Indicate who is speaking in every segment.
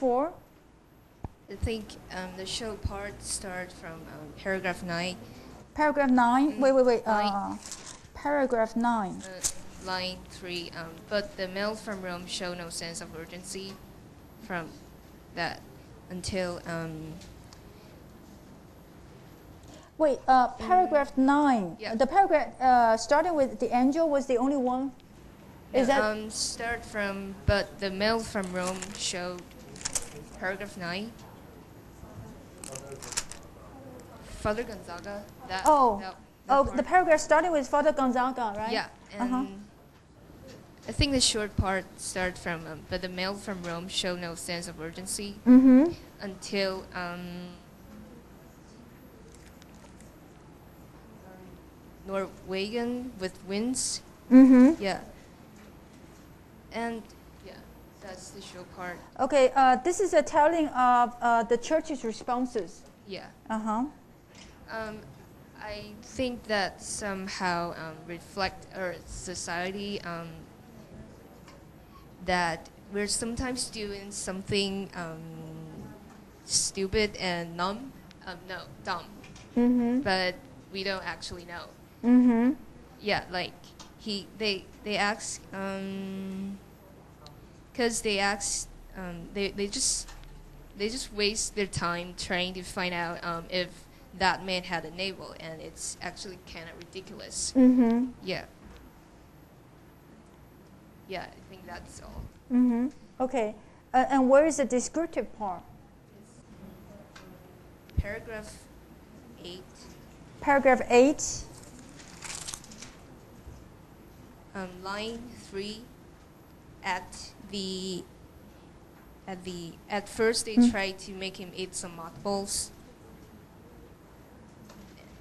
Speaker 1: 4?
Speaker 2: I think the show part starts from paragraph 9.
Speaker 1: Paragraph 9? Wait. Paragraph 9.
Speaker 2: Line 3. But the mail from Rome show no sense of urgency from that until...
Speaker 1: paragraph 9.
Speaker 2: Yeah.
Speaker 1: The paragraph starting with the angel was the only one? Is that...
Speaker 2: Start from, but the mail from Rome showed paragraph 9. Father Gonzaga.
Speaker 1: The paragraph starting with Father Gonzaga, right?
Speaker 2: Yeah, and I think the short part starts from, but the mail from Rome showed no sense of urgency until Norwegian with winds. Yeah. And yeah, that's the short part.
Speaker 1: Okay, this is a telling of the church's responses.
Speaker 2: Yeah. I think that somehow reflect our society that we're sometimes doing something stupid and dumb, but we don't actually know. Yeah, like they ask because they ask they just waste their time trying to find out if that man had a navel, and it's actually kind of ridiculous. Yeah. Yeah, I think that's all.
Speaker 1: Okay, and where is the descriptive part?
Speaker 2: Paragraph 8.
Speaker 1: Paragraph 8.
Speaker 2: Line 3. At first they tried to make him eat some mothballs.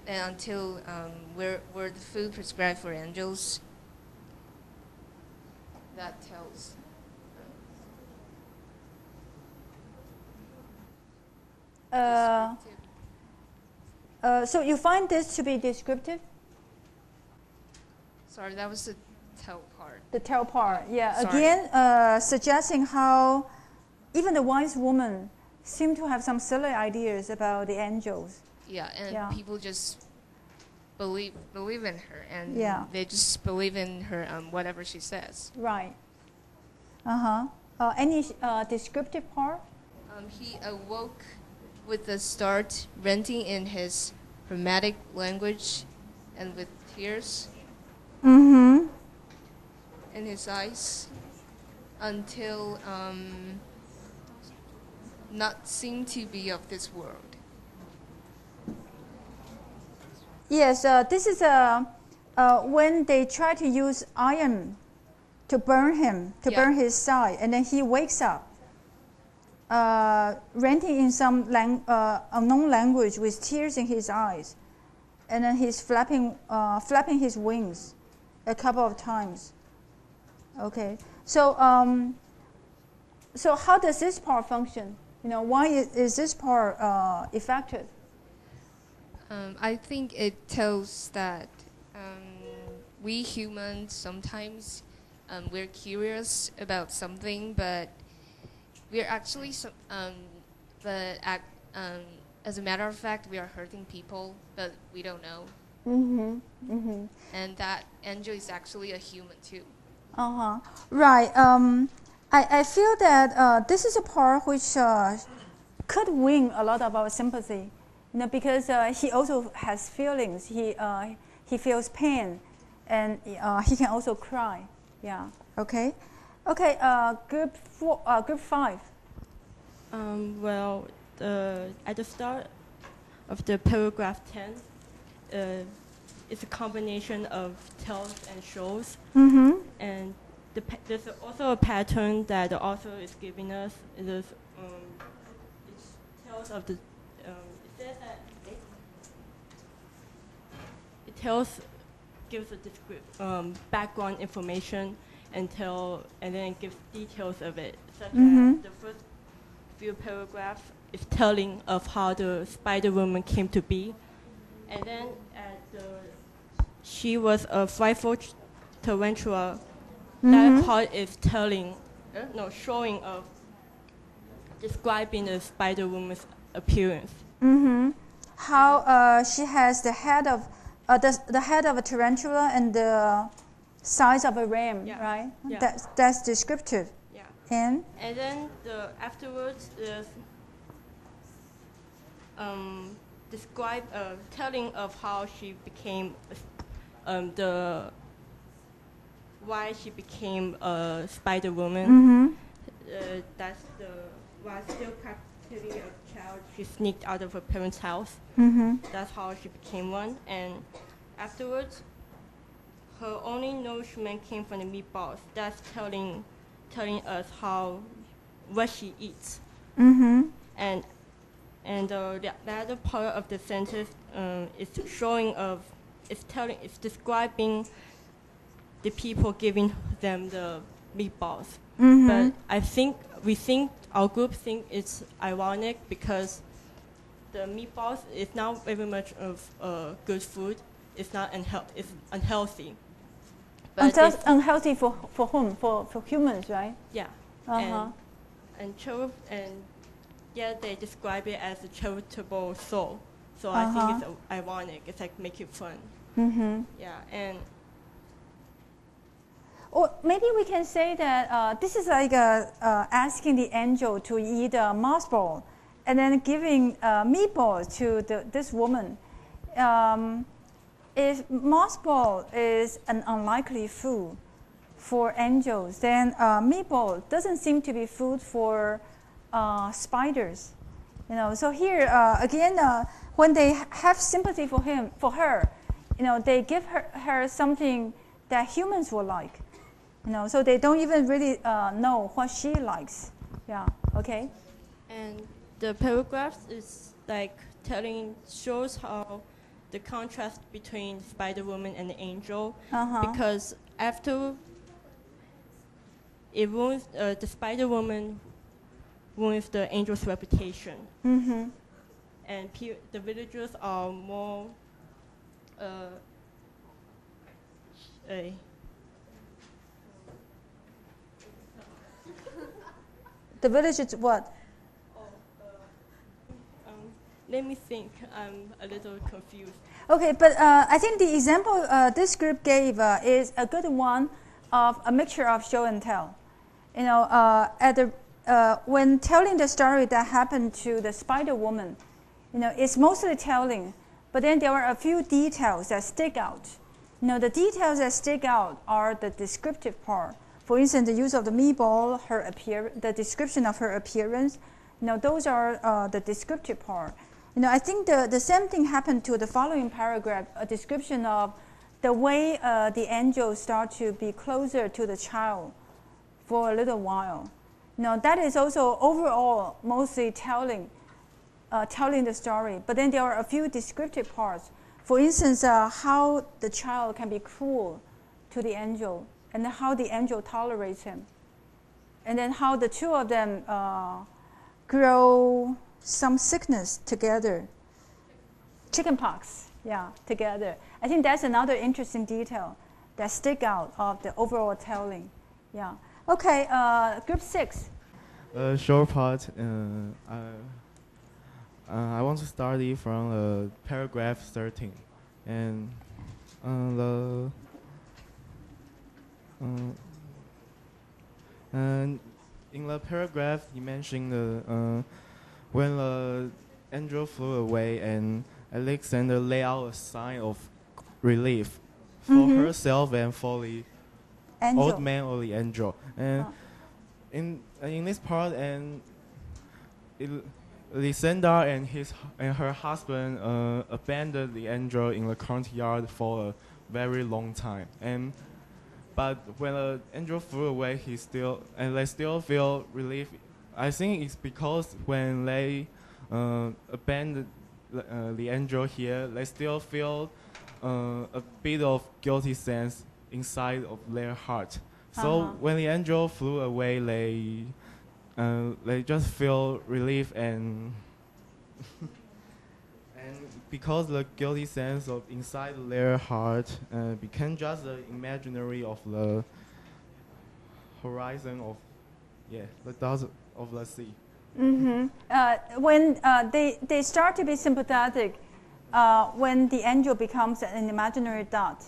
Speaker 2: Until where the food prescribed for angels. That tells.
Speaker 1: So you find this to be descriptive?
Speaker 2: Sorry, that was the tell part.
Speaker 1: The tell part, yeah.
Speaker 2: Sorry.
Speaker 1: Again, suggesting how even the wise woman seemed to have some silly ideas about the angels.
Speaker 2: Yeah, and people just believe in her, and they just believe in her whatever she says.
Speaker 1: Right. Any descriptive part?
Speaker 2: He awoke with a start, ranting in his dramatic language, and with tears in his eyes, until not seem to be of this world.
Speaker 1: Yes, this is when they try to use iron to burn him, to burn his side, and then he wakes up, ranting in some unknown language with tears in his eyes, and then he's flapping his wings a couple of times. Okay, so so how does this part function? Why is this part effective?
Speaker 2: I think it tells that we humans sometimes we're curious about something, but we're actually as a matter of fact, we are hurting people, but we don't know. And that angel is actually a human too.
Speaker 1: Right. I feel that this is a part which could win a lot of our sympathy. Because he also has feelings. He feels pain, and he can also cry. Yeah. Okay. Okay. Group 5.
Speaker 3: Well, at the start of the paragraph 10, it's a combination of tells and shows, and there's also a pattern that the author is giving us. It is it tells of the. Gives a background information and then gives details of it, such as the first few paragraphs is telling of how the Spider Woman came to be, and then she was a frightful tarantula. That part is showing of describing the Spider Woman's appearance.
Speaker 1: How she has the head of the head of a tarantula and the size of a ram, right?
Speaker 3: Yeah.
Speaker 1: That's descriptive.
Speaker 3: Yeah.
Speaker 1: And
Speaker 3: then afterwards is describe telling of how she became why she became a Spider Woman. That's while still captivating a child, she sneaked out of her parents' house. That's how she became one. And afterwards, her only nourishment came from the meatballs. That's telling us what she eats. And the other part of the sentence is describing the people giving them the meatballs. But our group think it's ironic because the meatballs is not very much of good food. It's not it's unhealthy. But
Speaker 1: unhealthy for whom? For humans, right?
Speaker 3: Yeah. They describe it as a charitable soul. So I think it's ironic. It's like make it fun. Yeah, and.
Speaker 1: Or maybe we can say that this is like asking the angel to eat a moss ball, and then giving meatballs to this woman. If moss ball is an unlikely food for angels, then meatball doesn't seem to be food for spiders. So here again, when they have sympathy for her, they give her something that humans will like. So they don't even really know what she likes. Yeah. Okay.
Speaker 3: And the paragraphs is like shows how the contrast between Spider-Woman and the angel, because after it ruins the Spider-Woman ruins the angel's reputation, and the villagers are more.
Speaker 1: The village is what?
Speaker 3: Let me think. I'm a little confused.
Speaker 1: Okay, but I think the example this group gave is a good one of a mixture of show and tell. When telling the story that happened to the Spider Woman, it's mostly telling, but then there are a few details that stick out. The details that stick out are the descriptive part. For instance, the use of the meatball, the description of her appearance. Those are the descriptive part. I think the same thing happened to the following paragraph, a description of the way the angels start to be closer to the child for a little while. That is also overall mostly telling the story. But then there are a few descriptive parts. For instance, how the child can be cruel to the angel, and how the angel tolerates him. And then how the two of them grow some sickness together. Chickenpox, together. I think that's another interesting detail that stick out of the overall telling. Yeah. Okay, group 6.
Speaker 4: Short part. I want to start it from paragraph 13. And and in the paragraph, you mentioned when the angel flew away and Alexander laid out a sign of relief for herself and for the old man or the angel. And in this part, and Alexander and her husband abandoned the angel in the courtyard for a very long time. But when the angel flew away, they still feel relief. I think it's because when they abandoned the angel here, they still feel a bit of guilty sense inside of their heart. So when the angel flew away, they just feel relief and because the guilty sense of inside their heart became just the imaginary of the horizon of the depths of the sea.
Speaker 1: When they start to be sympathetic, when the angel becomes an imaginary dot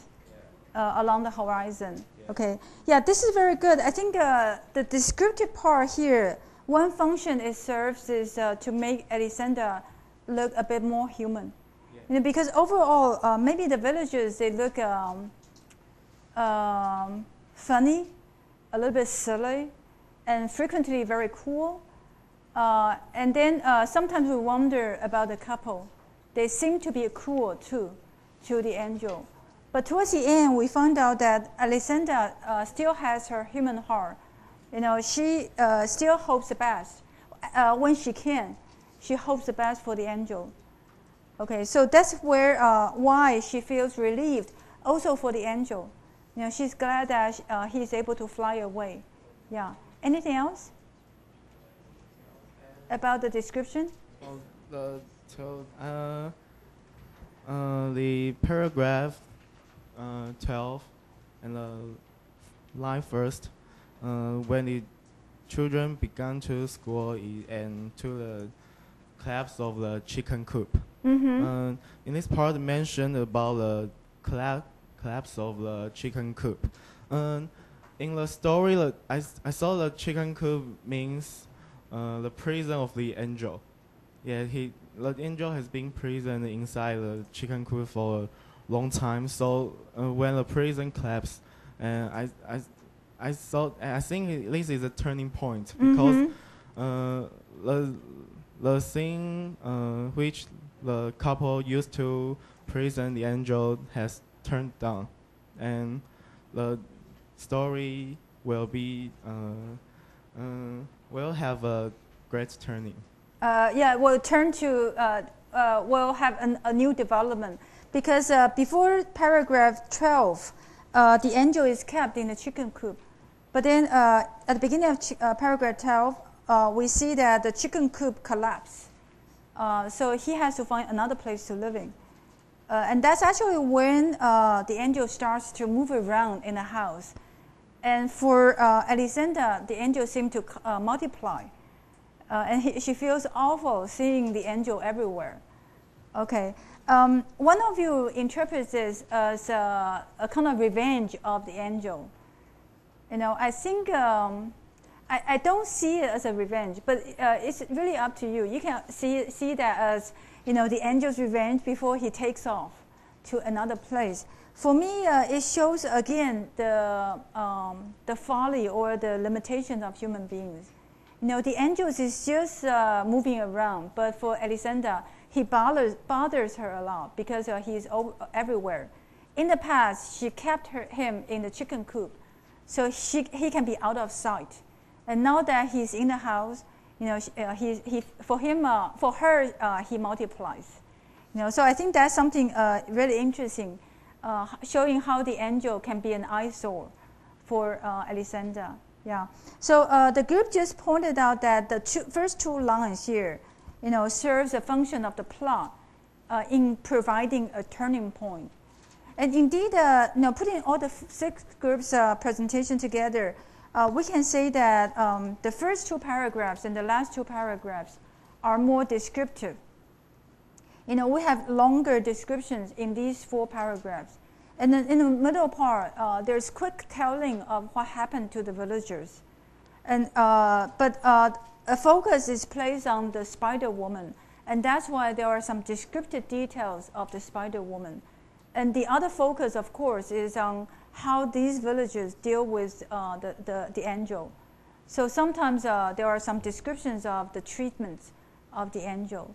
Speaker 1: along the horizon. Okay, yeah, this is very good. I think the descriptive part here, one function it serves is to make Elisenda look a bit more human. Yeah. You know, because overall, maybe the villagers, they look funny, a little bit silly, and frequently very cool. And then sometimes we wonder about the couple. They seem to be cruel too to the angel. But towards the end, we found out that Elisenda still has her human heart. You know, she still hopes the best. When she can, she hopes the best for the angel. Okay, so that's where why she feels relieved, also for the angel. You know, she's glad that he's able to fly away. Yeah. Anything else about the description?
Speaker 4: Well, the paragraph 12 and the line first, when the children began to school and to the collapse of the chicken coop. In this part, mentioned about the collapse of the chicken coop. In the story, I saw the chicken coop means the prison of the angel. Yeah, the angel has been prisoned inside the chicken coop for a long time. So when the prison collapsed, I think this is a turning point because the scene which the couple used to prison the angel has turned down, and the story will have a great turning.
Speaker 1: Yeah, we'll turn to we'll have a new development because before paragraph 12, the angel is kept in the chicken coop, but then at the beginning of paragraph 12, we see that the chicken coop collapsed. So he has to find another place to live in. And that's actually when the angel starts to move around in the house. And for Elisenda, the angel seemed to multiply. And she feels awful seeing the angel everywhere. Okay. One of you interprets this as a kind of revenge of the angel. You know, I think I don't see it as a revenge, but it's really up to you. You can see that as, you know, the angel's revenge before he takes off to another place. For me, it shows again the folly or the limitations of human beings. You know, the angels is just moving around, but for Elisenda, he bothers her a lot because he's everywhere. In the past, she kept him in the chicken coop, so he can be out of sight. And now that he's in the house, you know, for her, he multiplies. You know, so I think that's something really interesting, showing how the angel can be an eyesore for Elisenda. Yeah. So the group just pointed out that the first two lines here, you know, serves a function of the plot in providing a turning point. And indeed, you know, putting all the 6 groups' presentation together, we can say that the first 2 paragraphs and the last 2 paragraphs are more descriptive. You know, we have longer descriptions in these 4 paragraphs. And then in the middle part, there's quick telling of what happened to the villagers. And, but a focus is placed on the spider woman. And that's why there are some descriptive details of the spider woman. And the other focus, of course, is on how these villagers deal with the angel. So sometimes there are some descriptions of the treatments of the angel.